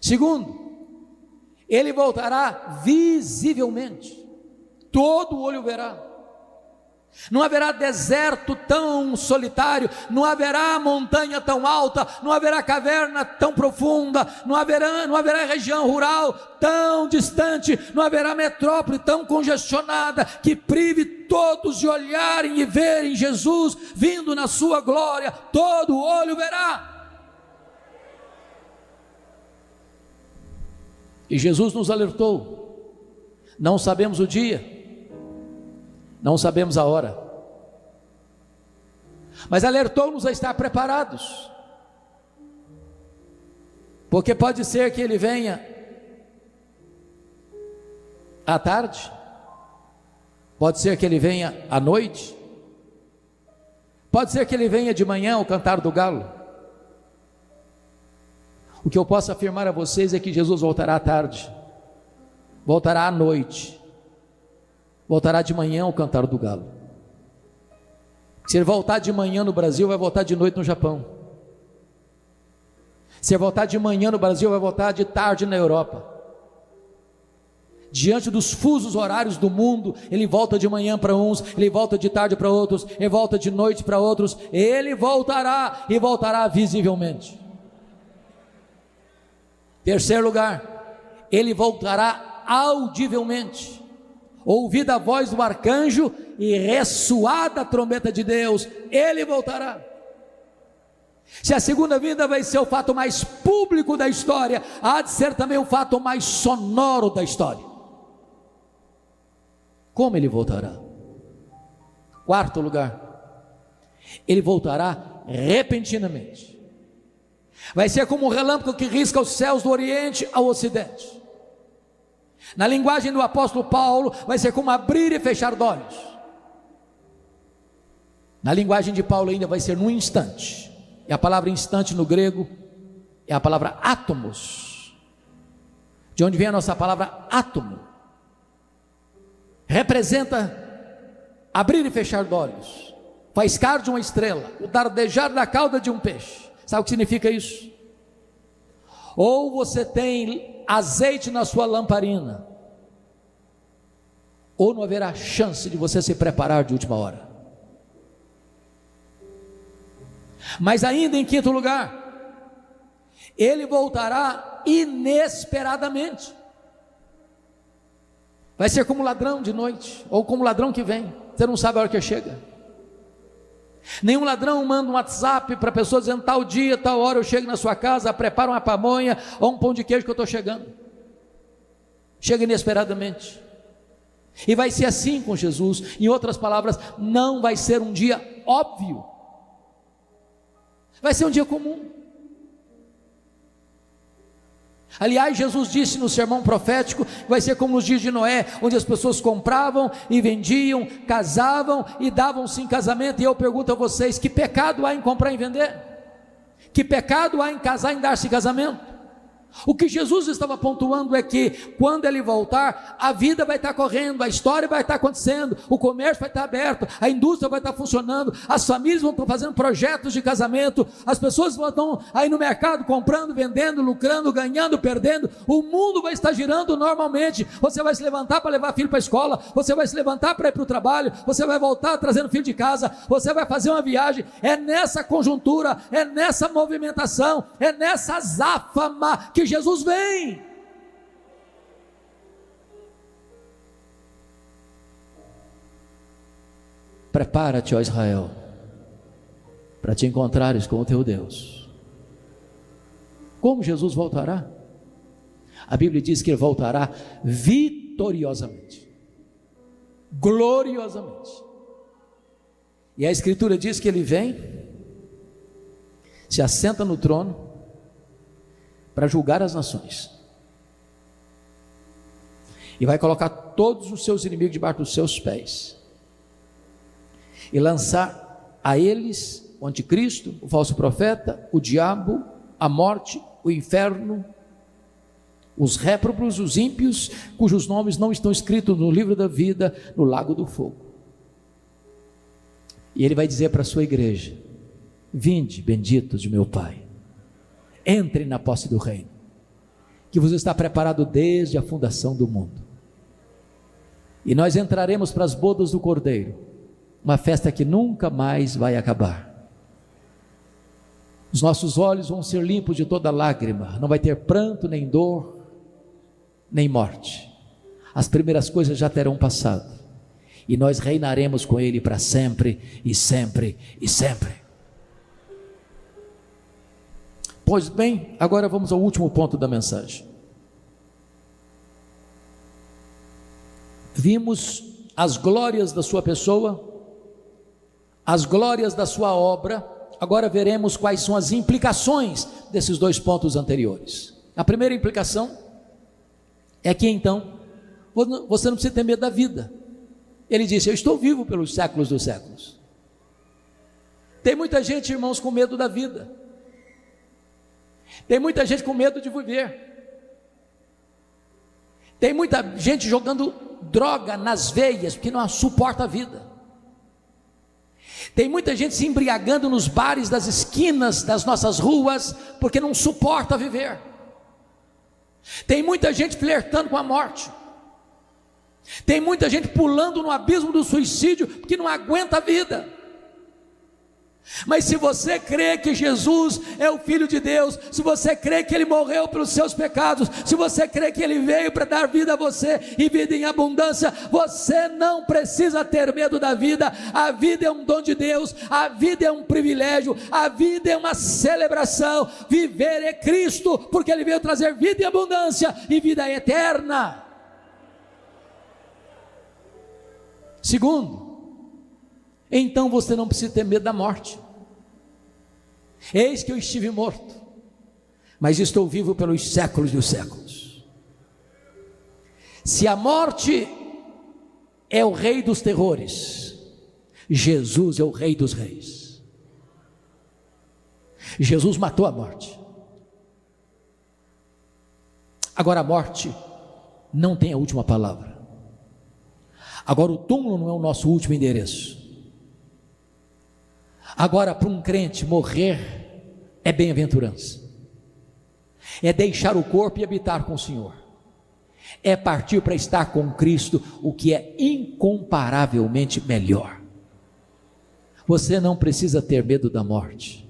Segundo, Ele voltará visivelmente. Todo olho verá. Não haverá deserto tão solitário, não haverá montanha tão alta, não haverá caverna tão profunda, não haverá região rural tão distante, não haverá metrópole tão congestionada que prive todos de olharem e verem Jesus vindo na sua glória. Todo olho verá. E Jesus nos alertou. Não sabemos o dia, não sabemos a hora, mas alertou-nos a estar preparados, porque pode ser que Ele venha à tarde, pode ser que Ele venha à noite, pode ser que Ele venha de manhã ao cantar do galo. O que eu posso afirmar a vocês é que Jesus voltará à tarde, voltará à noite, voltará de manhã ao cantar do galo. Se Ele voltar de manhã no Brasil, vai voltar de noite no Japão. Se Ele voltar de manhã no Brasil, vai voltar de tarde na Europa. Diante dos fusos horários do mundo, Ele volta de manhã para uns, Ele volta de tarde para outros, Ele volta de noite para outros. Ele voltará e voltará visivelmente. Terceiro lugar, Ele voltará audivelmente. Ouvida a voz do arcanjo e ressoada a trombeta de Deus, Ele voltará. Se a segunda vinda vai ser o fato mais público da história, há de ser também o fato mais sonoro da história. Como Ele voltará? Quarto lugar, Ele voltará repentinamente. Vai ser como um relâmpago que risca os céus do Oriente ao Ocidente. Na linguagem do apóstolo Paulo, vai ser como abrir e fechar de olhos. Na linguagem de Paulo ainda vai ser num instante. E a palavra instante no grego é a palavra átomos, de onde vem a nossa palavra átomo. Representa abrir e fechar de olhos, faiscar de uma estrela, o dardejar da cauda de um peixe. Sabe o que significa isso? ou você tem azeite na sua lamparina, ou não haverá chance de você se preparar de última hora. Mas ainda em quinto lugar, ele voltará inesperadamente. Vai ser como ladrão de noite, ou como ladrão que vem, você não sabe a hora que chega. Nenhum ladrão manda um WhatsApp para a pessoa dizendo: tal dia, tal hora eu chego na sua casa, prepara uma pamonha ou um pão de queijo que eu estou chegando. Chega inesperadamente. E vai ser assim com Jesus. Em outras palavras, não vai ser um dia óbvio, vai ser um dia comum. Aliás, Jesus disse no sermão profético, vai ser como nos dias de Noé, onde as pessoas compravam e vendiam, casavam e davam-se em casamento. E eu pergunto a vocês: que pecado há em comprar e vender? Que pecado há em casar e em dar-se em casamento? O que Jesus estava pontuando é que quando ele voltar, a vida vai estar correndo, a história vai estar acontecendo, o comércio vai estar aberto, a indústria vai estar funcionando, as famílias vão estar fazendo projetos de casamento, as pessoas vão estar aí no mercado comprando, vendendo, lucrando, ganhando, perdendo, o mundo vai estar girando normalmente. Você vai se levantar para levar filho para a escola, você vai se levantar para ir para o trabalho, você vai voltar trazendo filho de casa, você vai fazer uma viagem. É nessa conjuntura, é nessa movimentação, é nessa azáfama que Jesus vem. Prepara-te, ó Israel, para te encontrares com o teu Deus. Como Jesus voltará? A Bíblia diz que ele voltará vitoriosamente, gloriosamente. E a Escritura diz que ele vem, se assenta no trono para julgar as nações, e vai colocar todos os seus inimigos debaixo dos seus pés, e lançar a eles o anticristo, o falso profeta, o diabo, a morte, o inferno, os réprobos, os ímpios, cujos nomes não estão escritos no livro da vida, no lago do fogo. E ele vai dizer para a sua igreja: vinde, benditos de meu Pai, entre na posse do reino, que vos está preparado desde a fundação do mundo. E nós entraremos para as bodas do Cordeiro, uma festa que nunca mais vai acabar. Os nossos olhos vão ser limpos de toda lágrima, não vai ter pranto, nem dor, nem morte. As primeiras coisas já terão passado, e nós reinaremos com Ele para sempre, e sempre, e sempre. Pois bem, agora vamos ao último ponto da mensagem. Vimos as glórias da sua pessoa, as glórias da sua obra. Agora veremos quais são as implicações desses dois pontos anteriores. A primeira implicação é que então você não precisa ter medo da vida. Ele disse: eu estou vivo pelos séculos dos séculos. Tem muita gente, irmãos, com medo da vida. Tem muita gente com medo de viver. Tem muita gente jogando droga nas veias porque não suporta a vida. Tem muita gente se embriagando nos bares das esquinas das nossas ruas porque não suporta viver. Tem muita gente flertando com a morte. Tem muita gente pulando no abismo do suicídio porque não aguenta a vida. Mas se você crê que Jesus é o Filho de Deus, se você crê que Ele morreu pelos seus pecados, se você crê que Ele veio para dar vida a você e vida em abundância, você não precisa ter medo da vida. A vida é um dom de Deus, a vida é um privilégio, a vida é uma celebração. Viver é Cristo, porque Ele veio trazer vida em abundância e vida eterna. Segundo, então você não precisa ter medo da morte. Eis que eu estive morto, mas estou vivo pelos séculos dos séculos. Se a morte é o rei dos terrores, Jesus é o rei dos reis. Jesus matou a morte. Agora a morte não tem a última palavra. Agora o túmulo não é o nosso último endereço. Agora, para um crente, morrer é bem-aventurança. é deixar o corpo e habitar com o Senhor, é partir para estar com Cristo, o que é incomparavelmente melhor. Você não precisa ter medo da morte,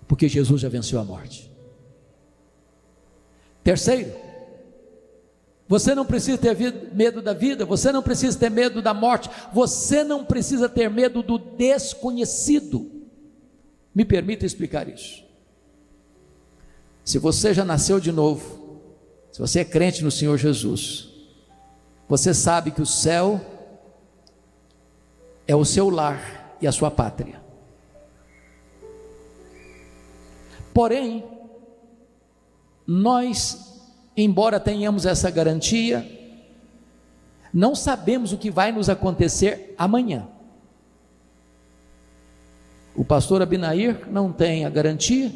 porque Jesus já venceu a morte. Terceiro, você não precisa ter medo da vida, você não precisa ter medo da morte, você não precisa ter medo do desconhecido. Me permita explicar isso. Se você já nasceu de novo, se você é crente no Senhor Jesus, você sabe que o céu é o seu lar e a sua pátria. Porém, nós, embora tenhamos essa garantia, não sabemos o que vai nos acontecer amanhã. O pastor Abinair não tem a garantia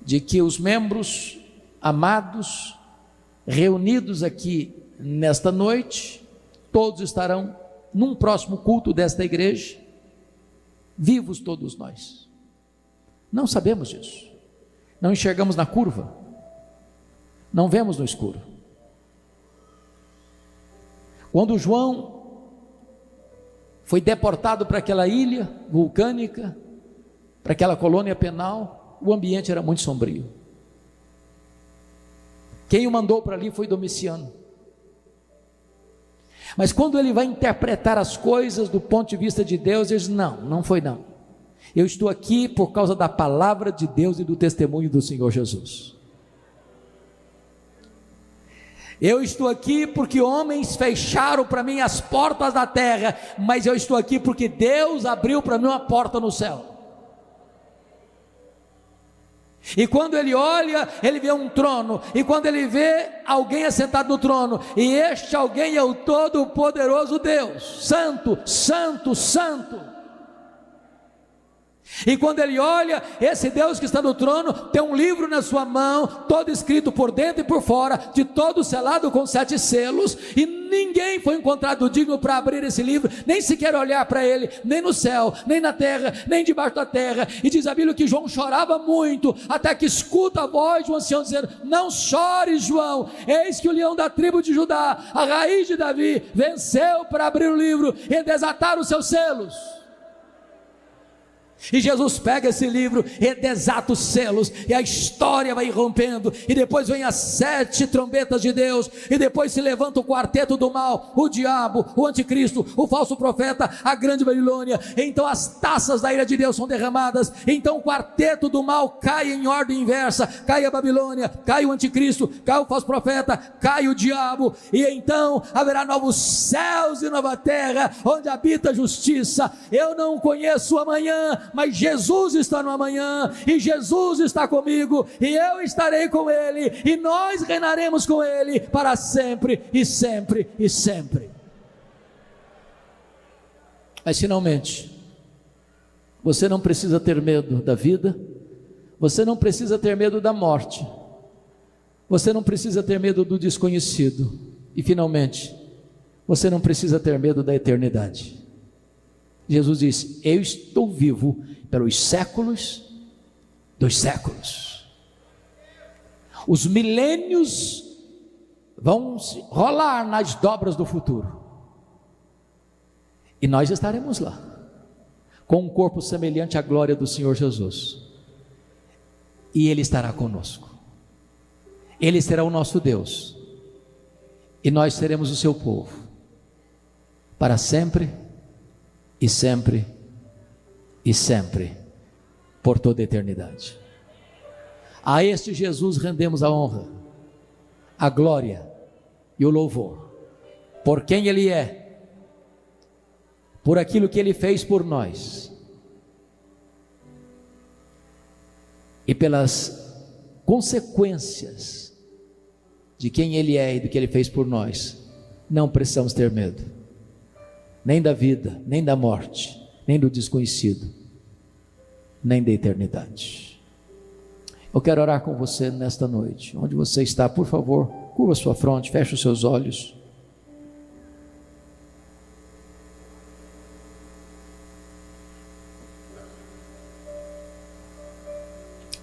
de que os membros amados, reunidos aqui nesta noite, todos estarão num próximo culto desta igreja, vivos todos nós. Não sabemos disso, não enxergamos na curva, não vemos no escuro. Quando João foi deportado para aquela ilha vulcânica, para aquela colônia penal, o ambiente era muito sombrio. Quem o mandou para ali foi Domiciano. Mas quando ele vai interpretar as coisas do ponto de vista de Deus, ele diz: não foi não. Eu estou aqui por causa da palavra de Deus e do testemunho do Senhor Jesus. Eu estou aqui porque homens fecharam para mim as portas da terra, mas eu estou aqui porque Deus abriu para mim uma porta no céu. E quando ele olha, ele vê um trono, e quando ele vê alguém assentado no trono, e este alguém é o Todo-Poderoso Deus, Santo, Santo, Santo. E quando ele olha, esse Deus que está no trono tem um livro na sua mão, todo escrito por dentro e por fora, de todo selado com 7 selos, e ninguém foi encontrado digno para abrir esse livro, nem sequer olhar para ele, nem no céu, nem na terra, nem debaixo da terra. E diz a Bíblia que João chorava muito, até que escuta a voz de um ancião dizendo: não chores, João, eis que o leão da tribo de Judá, a raiz de Davi, venceu para abrir o livro e desatar os seus selos. E Jesus pega esse livro e desata os selos, e a história vai rompendo, e depois vem as 7 trombetas de Deus, e depois se levanta o quarteto do mal, o diabo, o anticristo, o falso profeta, a grande Babilônia. Então as taças da ira de Deus são derramadas, então o quarteto do mal cai em ordem inversa, cai a Babilônia, cai o anticristo, cai o falso profeta, cai o diabo, e então haverá novos céus e nova terra, onde habita a justiça. Eu não conheço amanhã, mas Jesus está no amanhã, e Jesus está comigo, e eu estarei com Ele, e nós reinaremos com Ele para sempre, e sempre, e sempre. Mas finalmente, você não precisa ter medo da vida, você não precisa ter medo da morte, você não precisa ter medo do desconhecido, e finalmente, você não precisa ter medo da eternidade. Jesus disse: eu estou vivo pelos séculos dos séculos. Os milênios vão rolar nas dobras do futuro, e nós estaremos lá, com um corpo semelhante à glória do Senhor Jesus, e Ele estará conosco, Ele será o nosso Deus, e nós seremos o seu povo, para sempre, e sempre, e sempre, por toda a eternidade. A este Jesus rendemos a honra, a glória e o louvor, por quem Ele é, por aquilo que Ele fez por nós, e pelas consequências de quem Ele é e do que Ele fez por nós. Não precisamos ter medo, nem da vida, nem da morte, nem do desconhecido, nem da eternidade. Eu quero orar com você nesta noite. Onde você está, por favor, curva sua fronte, feche os seus olhos.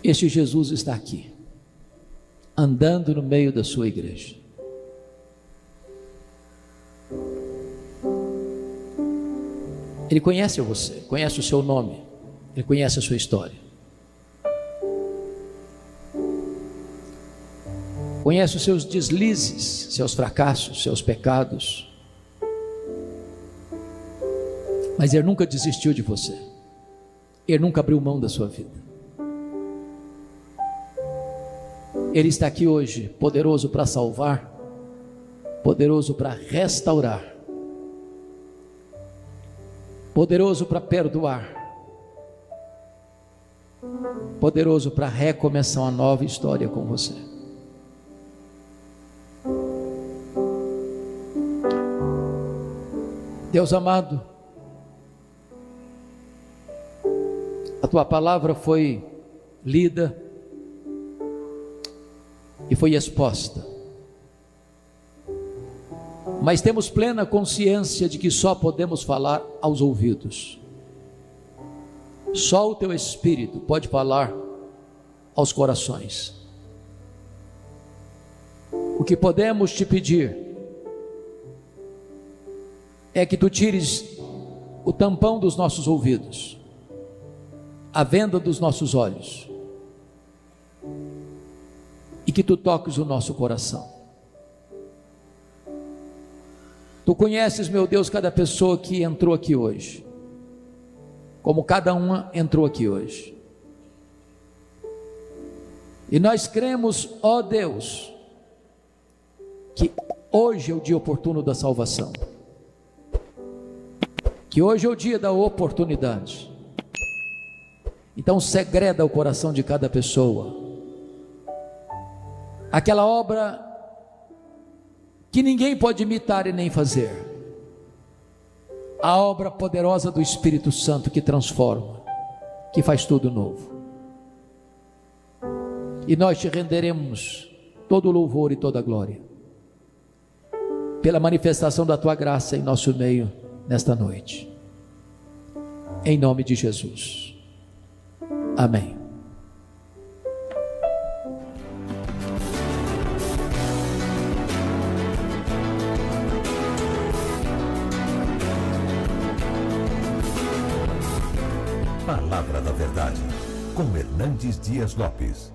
Este Jesus está aqui, andando no meio da sua igreja. Ele conhece você, conhece o seu nome, Ele conhece a sua história. Conhece os seus deslizes, seus fracassos, seus pecados. Mas Ele nunca desistiu de você. Ele nunca abriu mão da sua vida. Ele está aqui hoje, poderoso para salvar, poderoso para restaurar, poderoso para perdoar, poderoso para recomeçar uma nova história com você. Deus amado, a tua palavra foi lida e foi exposta, mas temos plena consciência de que só podemos falar aos ouvidos. Só o teu Espírito pode falar aos corações. O que podemos te pedir é que tu tires o tampão dos nossos ouvidos, a venda dos nossos olhos, e que tu toques o nosso coração. Tu conheces, meu Deus, cada pessoa que entrou aqui hoje, como cada uma entrou aqui hoje. E nós cremos, ó Deus, que hoje é o dia oportuno da salvação, que hoje é o dia da oportunidade. Então segreda o coração de cada pessoa, aquela obra que ninguém pode imitar e nem fazer, a obra poderosa do Espírito Santo que transforma, que faz tudo novo. E nós te renderemos todo o louvor e toda a glória pela manifestação da tua graça em nosso meio nesta noite, em nome de Jesus, amém. Palavra da Verdade, com Hernandes Dias Lopes.